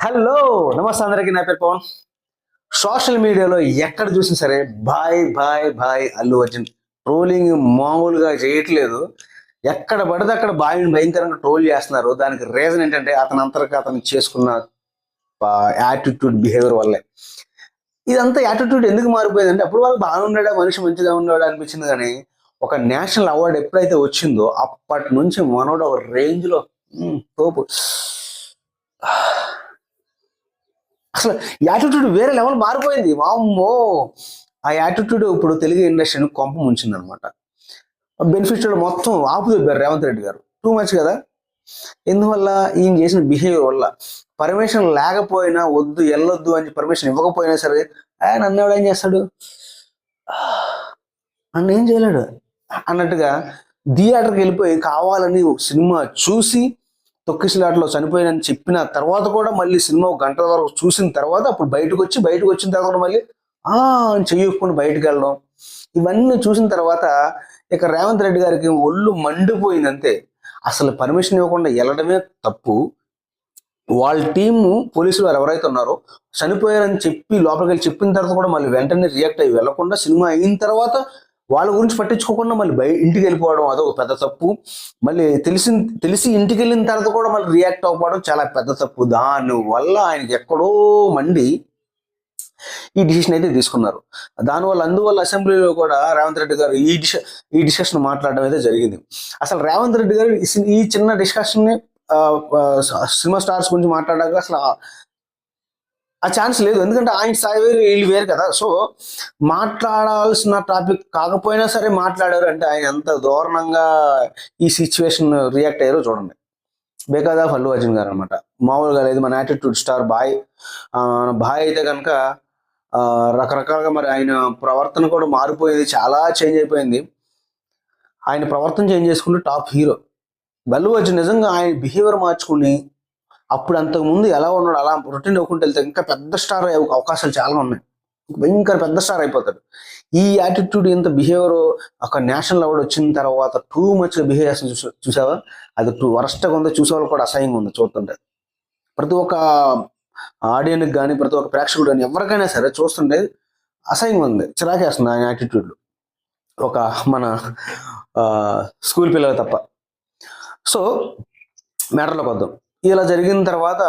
Hello నమస్తే అందరికీ. నా పేరు పవన్. సోషల్ మీడియాలో ఎక్కడ చూసినా సరే bye bye bye Allu Arjun trolling మామూలుగా చేయట్లేదు. ఎక్కడ పడితే అక్కడ బాయ్ని భయంకరంగా ట్రోల్ చేస్తున్నారు. దానికి రీజన్ ఏంటంటే అతను అంతర్గత అతను చేసుకున్న యాటిట్యూడ్ బిహేవియర్ వల్లే. ఇదంతా యాటిట్యూడ్ ఎందుకు మారిపోయిందంటే అప్పుడు వాళ్ళు బాగా ఉన్నాడా, మనిషి మంచిగా ఉన్నాడా అనిపించింది. కానీ ఒక నేషనల్ అవార్డు ఎప్పుడైతే వచ్చిందో అప్పటి నుంచి మనోడు ఒక రేంజ్ లో తోపు. అసలు యాటిట్యూడ్ వేరే లెవెల్ మారిపోయింది. వామ్మో, ఆ యాటిట్యూడ్ ఇప్పుడు తెలుగు ఇండస్ట్రీని కొంప ముంచింది అనమాట. బెనిఫిట్ మొత్తం ఆపుదొబ్బారు రేవంత్ రెడ్డి గారు. టూ మచ్ కదా. ఎందువల్ల? ఈయన చేసిన బిహేవియర్ వల్ల. పర్మిషన్ లేకపోయినా వద్దు వెళ్ళొద్దు అని పర్మిషన్ ఇవ్వకపోయినా సరే నన్ను ఎవడు ఏం చేస్తాడు, నన్ను ఏం చేయలేడు అన్నట్టుగా థియేటర్కి వెళ్ళిపోయి కావాలని సినిమా చూసి తొక్కిసలాటలో చనిపోయినని చెప్పిన తర్వాత కూడా మళ్ళీ సినిమా ఒక గంట వరకు చూసిన తర్వాత అప్పుడు బయటకు వచ్చిన తర్వాత మళ్ళీ అని చెయ్యకుండా బయటకు వెళ్ళడం, ఇవన్నీ చూసిన తర్వాత ఇక రేవంత్ రెడ్డి గారికి ఒళ్ళు మండిపోయిందంతే. అసలు పర్మిషన్ ఇవ్వకుండా వెళ్ళడమే తప్పు. వాళ్ళ టీము పోలీసులు వారు ఎవరైతే ఉన్నారో చనిపోయారని చెప్పి లోపలికి వెళ్ళి చెప్పిన తర్వాత కూడా మళ్ళీ వెంటనే రియాక్ట్ అయ్యి వెళ్లకుండా సినిమా అయిన తర్వాత వాళ్ళ గురించి పట్టించుకోకుండా మళ్ళీ ఇంటికి వెళ్ళిపోవడం అదొక పెద్ద తప్పు. మళ్ళీ తెలిసి ఇంటికి వెళ్ళిన తర్వాత కూడా మళ్ళీ రియాక్ట్ అవ్వడం చాలా పెద్ద తప్పు. దానివల్ల ఆయనకి ఎక్కడో మండి ఈ డిసిషన్ అయితే తీసుకున్నారు. అందువల్ల అసెంబ్లీలో కూడా రేవంత్ రెడ్డి గారు ఈ డిస్కషన్ మాట్లాడడం అయితే జరిగింది. అసలు రేవంత్ రెడ్డి గారు ఈ చిన్న డిస్కషన్ ని సినిమా స్టార్స్ గురించి మాట్లాడాక అసలు ఆ ఛాన్స్ లేదు. ఎందుకంటే ఆయన స్థాయి వేరు, వీళ్ళు వేరు కదా. సో మాట్లాడాల్సిన టాపిక్ కాకపోయినా సరే మాట్లాడారు అంటే ఆయన ఎంత దారుణంగా ఈ సిచ్యువేషన్ రియాక్ట్ అయ్యారో చూడండి. బికాజ్ ఆఫ్ అల్లు అర్జున్ గారు అనమాట. మామూలుగా లేదు. మన యాటిట్యూడ్ స్టార్ బాయ్ అయితే కనుక రకరకాలుగా మరి ఆయన ప్రవర్తన కూడా మారిపోయింది, చాలా చేంజ్ అయిపోయింది. ఆయన ప్రవర్తన చేంజ్ చేసుకుంటూ టాప్ హీరో అల్లు అర్జున్. నిజంగా ఆయన బిహేవియర్ మార్చుకుని అప్పుడు అంతకుముందు ఎలా ఉన్నాడు అలా రొటీన్ అవ్వకుండా వెళ్తే ఇంకా పెద్ద స్టార్ అయ్యే అవకాశాలు చాలా ఉన్నాయి. భయంకర పెద్ద స్టార్ అయిపోతాడు. ఈ యాటిట్యూడ్ ఇంత బిహేవియర్ ఒక నేషనల్ అవార్డు వచ్చిన తర్వాత టూ మచ్ బిహేవ్ చేస్తుంది. చూసావా? అది వరస్ట్గా ఉందో, చూసేవాళ్ళు కూడా అసహ్యంగా ఉంది చూస్తుంటే. ప్రతి ఒక్క ఆడియన్కి కానీ ప్రతి ఒక్క ప్రేక్షకుడు కానీ ఎవరికైనా సరే చూస్తుంటే అసహ్యంగా ఉంది, చిరాకేస్తుంది ఆయన యాటిట్యూడ్లు. ఒక మన స్కూల్ పిల్లలు తప్ప. సో మ్యాటర్లోకి వద్దాం. ఇలా జరిగిన తర్వాత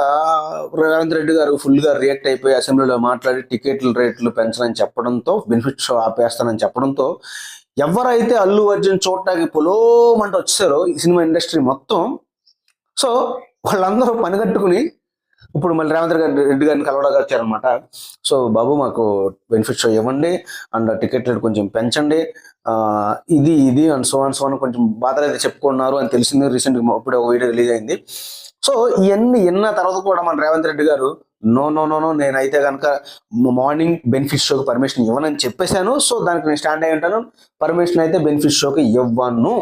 రేవంత్ రెడ్డి గారు ఫుల్గా రియాక్ట్ అయిపోయి అసెంబ్లీలో మాట్లాడి టికెట్ల రేట్లు పెంచనని చెప్పడంతో, బెనిఫిట్ షో ఆపేస్తానని చెప్పడంతో ఎవరైతే అల్లు అర్జున్ చూడటానికి పొలోమంట వచ్చారో ఈ సినిమా ఇండస్ట్రీ మొత్తం, సో వాళ్ళందరూ పనిగట్టుకుని ఇప్పుడు మళ్ళీ రేవంత్ రెడ్డి గారిని కలవడానికి వచ్చారనమాట. సో బాబు మాకు బెనిఫిట్ షో ఇవ్వండి అండ్ టికెట్ రేట్ కొంచెం పెంచండి, ఇది అండ్ సో అని కొంచెం బాధలు అయితే చెప్పుకున్నారు అని తెలిసింది. రీసెంట్గా ఇప్పుడే ఒక వీడియో రిలీజ్ అయింది. సో ఇవన్నీ విన్న తర్వాత కూడా మన రేవంత్ రెడ్డి గారు నో నేనైతే కనుక మార్నింగ్ బెనిఫిట్ షోకి పర్మిషన్ ఇవ్వనని చెప్పేశాను. సో దానికి నేను స్టాండ్ అయి ఉంటాను. పర్మిషన్ అయితే బెనిఫిట్ షోకి ఇవ్వను.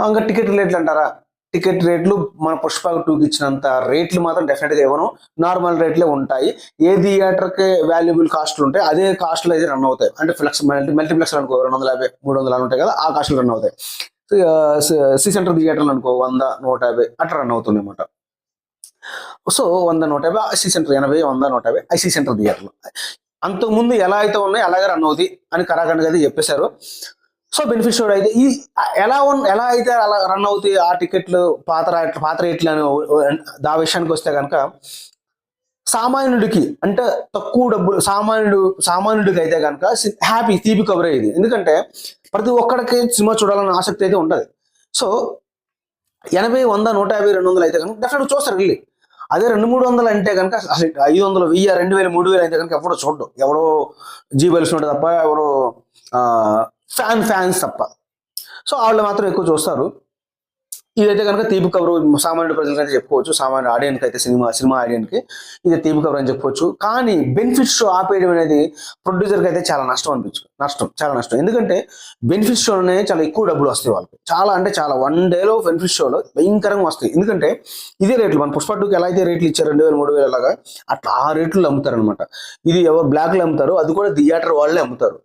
ఇంకా టికెట్ రేట్లు అంటారా? టికెట్ రేట్లు మన పుష్ప 2కి ఇచ్చినంత రేట్లు మాత్రం డెఫినెట్గా ఇవ్వను. నార్మల్ రేట్లే ఉంటాయి. ఏ థియేటర్కి వాల్యుబుల్ కాస్ట్లు ఉంటాయి అదే కాస్ట్లు అయితే రన్ అవుతాయి. అంటే మల్టీప్లెక్స్ అనుకో 250, 300 ఉంటాయి కదా, ఆ కాస్ట్లు రన్ అవుతాయి. సి సెంటర్ థియేటర్లు అనుకో 100, 150 అట్లా రన్ అవుతుంది అనమాట. సో 100, 150, సి సెంటర్ 80, 100, 150 ఐసీ సెంటర్ థియేటర్లు అంతకుముందు ఎలా అయితే ఉన్నాయో అలాగే రన్ అవుతాయి అని కరాఖండ్గా అయితే చెప్పేశారు. సో బెనిఫిట్ షో అయితే ఎలా అయితే అలా రన్ అవుతాయి ఆ టికెట్లు పాత రేట్లు అని ఆ విషయానికి వస్తే కనుక సామాన్యుడికి అంటే తక్కువ డబ్బులు సామాన్యుడికి అయితే కనుక హ్యాపీ తీపి కవర్ అయ్యేది. ఎందుకంటే ప్రతి ఒక్కడికి సినిమా చూడాలన్న ఆసక్తి అయితే ఉంటుంది. సో 80, 100, 150, 200 అయితే కనుక డెఫినెట్గా చూస్తారు వెళ్ళి. అదే 200, 300 అంటే కనుక అసలు 500, 1000, 2000, 3000 అయితే కనుక ఎవడో చూడడం, ఎవడో జీబెలిసినట్టు తప్ప, ఎవడో ఫ్యాన్స్ తప్ప. సో వాళ్ళు మాత్రం ఎక్కువ చూస్తారు. ఇదైతే కనుక తీపి కవరు సామాన్యుడు ప్రజలకి అయితే చెప్పుకోవచ్చు. సామాన్య ఆడియన్కి అయితే సినిమా ఆడియన్కి ఇది తీపి కవర్ అని చెప్పుకోవచ్చు. కానీ బెనిఫిట్ షో ఆపేయడం అనేది ప్రొడ్యూసర్కి అయితే చాలా చాలా నష్టం. ఎందుకంటే బెనిఫిట్ షోనే చాలా ఎక్కువ డబ్బులు వస్తాయి వాళ్ళకి. చాలా 1 డేలో బెనిఫిట్ షోలో భయంకరంగా వస్తాయి. ఎందుకంటే ఇదే రేట్లు మన పుష్ప 2కి ఎలా అయితే రేట్లు ఇచ్చారు 2000, 3000 అలాగా అట్లా ఆ రేట్లు అమ్ముతారు అనమాట. ఇది ఎవరు బ్లాక్లో అమ్ముతారు, అది కూడా థియేటర్ వాళ్ళే అమ్ముతారు.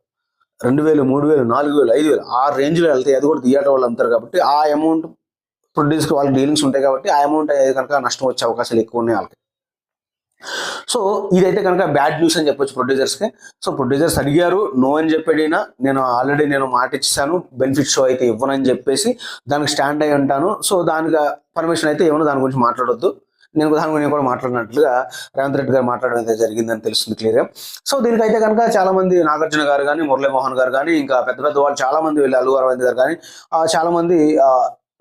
2000, 3000, 4000, 5000 ఆ రేంజ్లో వెళ్తాయి. అది కూడా థియేటర్ వాళ్ళు అమ్ముతారు కాబట్టి ఆ అమౌంట్ ప్రొడ్యూసర్కి వాళ్ళకి డీలింగ్స్ ఉంటాయి కాబట్టి ఆ అమౌంట్ కనుక నష్టం వచ్చే అవకాశాలు ఎక్కువ ఉన్నాయి వాళ్ళకి. సో ఇదైతే కనుక బ్యాడ్ న్యూస్ అని చెప్పొచ్చు ప్రొడ్యూసర్స్కి. సో ప్రొడ్యూసర్స్ అడిగారు, నో అని చెప్పాడినా, నేను ఆల్రెడీ మాట ఇచ్చాను, బెనిఫిట్ షో అయితే ఇవ్వనని చెప్పేసి దానికి స్టాండ్ అయి ఉంటాను. సో దానికి పర్మిషన్ అయితే ఏమన్నా దాని గురించి మాట్లాడొద్దు, నేను కూడా మాట్లాడినట్లుగా రేవంత్ రెడ్డి గారు మాట్లాడడం అయితే జరిగిందని తెలుస్తుంది క్లియర్గా. సో దీనికైతే కనుక చాలా మంది నాగార్జున గారు కానీ, మురళీమోహన్ గారు కానీ, ఇంకా పెద్ద పెద్ద వాళ్ళు చాలా మంది వెళ్ళి, అల్లు అరవింద్ గారు కానీ చాలా మంది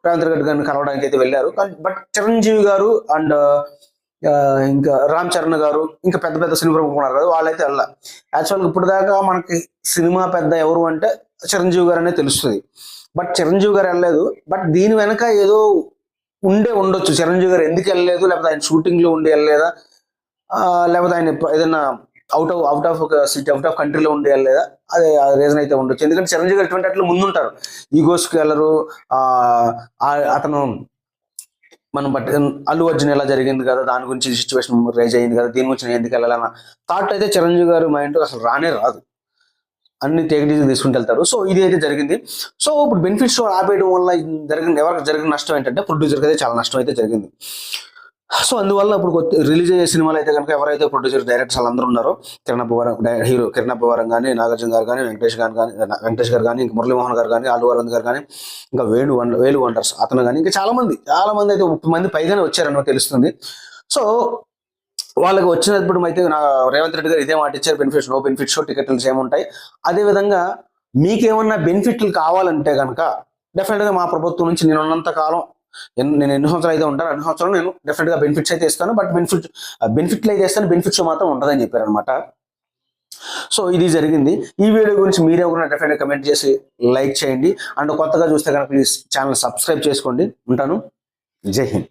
రేవంత్ రెడ్డి గారిని కలవడానికి అయితే వెళ్ళారు. బట్ చిరంజీవి గారు అండ్ ఇంకా రామ్ చరణ్ గారు, ఇంకా పెద్ద పెద్ద సినిమా ప్రముఖులు కదా, వాళ్ళైతే వెళ్ళా. యాక్చువల్గా ఇప్పుడు దాకా మనకి సినిమా పెద్ద ఎవరు అంటే చిరంజీవి గారు అనే తెలుస్తుంది. బట్ చిరంజీవి గారు వెళ్ళలేదు. బట్ దీని వెనక ఏదో ఉండొచ్చు. చిరంజీవి గారు ఎందుకు వెళ్ళలేదు, లేకపోతే ఆయన షూటింగ్ లో ఉండి వెళ్ళలేదా, లేకపోతే ఆయన ఏదైనా out of city, out of కంట్రీలో ఉండి వెళ్ళలేదా, అదే రీజన్ అయితే ఉండొచ్చు. ఎందుకంటే చిరంజీవి గారు ఇటువంటి అట్లా ముందుంటారు, ఈగోస్కి వెళ్ళరు. అతను మనం బట్టి అల్లు అర్జున్ ఎలా జరిగింది కదా, దాని గురించి సిచ్యువేషన్ రైజ్ అయింది కదా, దీని గురించి నేను ఎందుకు వెళ్ళాలన్న థాట్ అయితే చిరంజీవి గారు మైండ్ అసలు రానే రాదు. అన్ని టేక్ తీసుకుంటూ వెళ్తారు. సో ఇది అయితే జరిగింది. సో ఇప్పుడు బెనిఫిట్ షో ఆపేయడం వల్ల ఎవరికి జరిగిన నష్టం ఏంటంటే ప్రొడ్యూసర్కి అయితే చాలా నష్టం అయితే జరిగింది. సో అందువల్ల ఇప్పుడు రిలీజ్ అయ్యే సినిమాలు అయితే కనుక ఎవరైతే ప్రొడ్యూసర్, డైరెక్టర్స్ వాళ్ళందరూ ఉన్నారో, హీరో కిరణ్ అబ్బవరం కానీ, నాగార్జున గారు కానీ, వెంకటేష్ గారు కానీ, ఇంకా మురళీమోహన్ గారు కానీ, అల్లు అరవింద్ గారు కానీ, ఇంకా వేలు వండర్స్ అతను కానీ, ఇంకా చాలా మంది అయితే 30 మంది పైగానే వచ్చారని తెలుస్తుంది. సో వాళ్ళకి వచ్చినప్పుడు అయితే రేవంత్ రెడ్డి గారు ఇదే మాట ఇచ్చారు, నో బెనిఫిట్ షో, టికెట్లు ఏముంటాయి. అదేవిధంగా మీకేమన్నా బెనిఫిట్లు కావాలంటే కనుక డెఫినెట్గా మా ప్రభుత్వం నుంచి నేను ఉన్నంత కాలం, నేను ఎన్ని సంవత్సరాలు అయితే ఉంటాను, అన్ని సంవత్సరాలు నేను డెఫినెట్గా బెనిఫిట్స్ అయితే ఇస్తాను. బట్ బెనిఫిట్లు అయితే ఇస్తాను, బెనిఫిట్ షో మాత్రం ఉండదని చెప్పారనమాట. సో ఇది జరిగింది. ఈ వీడియో గురించి మీరే కూడా డెఫినెట్గా కమెంట్ చేసి లైక్ చేయండి. అండ్ కొత్తగా చూస్తే కనుక ప్లీజ్ ఛానల్ సబ్స్క్రైబ్ చేసుకోండి. ఉంటాను. జై హింద్.